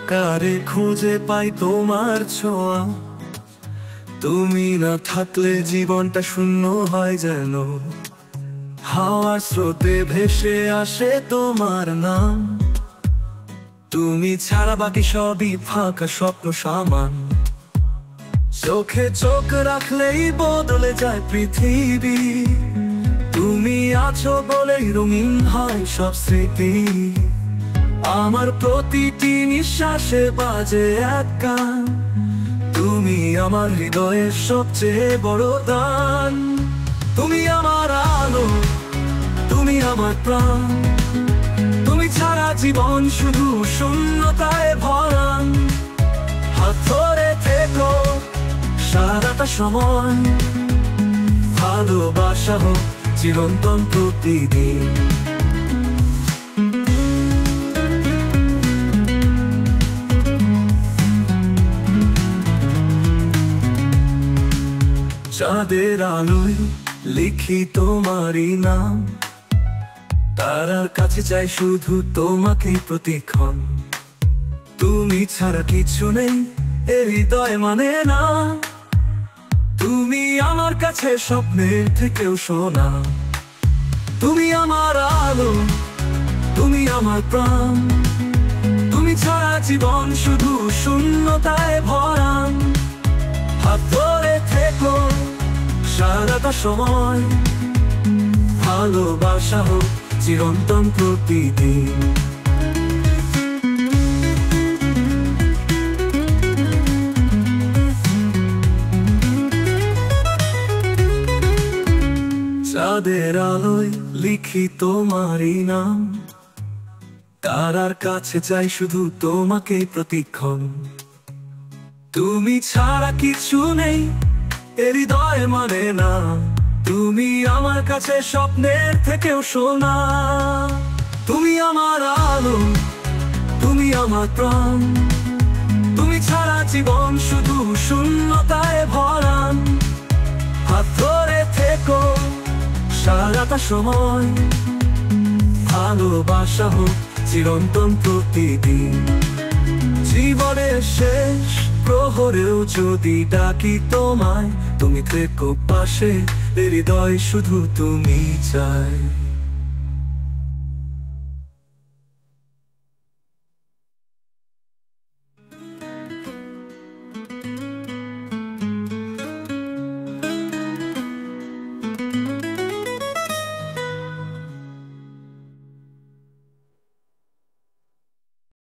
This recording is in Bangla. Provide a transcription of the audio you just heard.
অন্ধকারে খুঁজে পাই তোমার ছোঁয়া। তুমি না থাকলে জীবনটা শূন্য হয় যেন। হাওয়ার স্রোতে ভেসে আসে তোমার নাম। তুমি ছাড়া বাকি সবই ফাঁকা স্বপ্ন সামান। চোখে চোখ রাখলেই বদলে যায় পৃথিবী। তুমি আছো বলেই রঙিন হয় সব স্মৃতি। আমার প্রতিটি নিঃশ্বাসে বাজে এক গান। তুমি আমার হৃদয়ের সবচেয়ে বড় দান। তুমি আমার আলো, তুমি আমার প্রাণ। তুমি ছাড়া জীবন শুধু শূন্যতায় ভরা। হাত ধরে থেকো সারাটা সময়। ভালোবাসা হোক চিরন্তন প্রতিদিন। চাঁদের আলোয় লিখি তোমারই নাম। তারার কাছে চাই শুধু তোমাকে প্রতিক্ষণ। তুমি ছাড়া কিছু নেই এ হৃদয় মানে না। তুমি আমার কাছে স্বপ্নের থেকেও সোনা। তুমি আমার আলো, তুমি আমার প্রাণ। তুমি ছাড়া জীবন শুধু শূন্যতায় ভরা। হাত ধরে থেকো সারাটা সময়। ভালোবাসা হোক চিরন্তন প্রতিদিন। চাঁদের আলোয় লিখি তোমারই নাম। তারার কাছে চাই শুধু তোমাকে প্রতিক্ষণ। তুমি ছাড়া কিছু নেই এ হৃদয় মানে না। তুমি আমার কাছে স্বপ্নের থেকেও সোনা। তুমি আমার আলো, তুমি আমার প্রাণ। তুমি ছাড়া জীবন শুধু শূন্যতায় ভরা। হাত ধরে থেকো সারাটা সময়। ভালোবাসা হোক চিরন্তন প্রতিদিন। জীবনের শেষ প্রহরেও যদি ডাকি তোমায়, তুমি থেকো পাশে। হৃদয় শুধু তুমি চাই।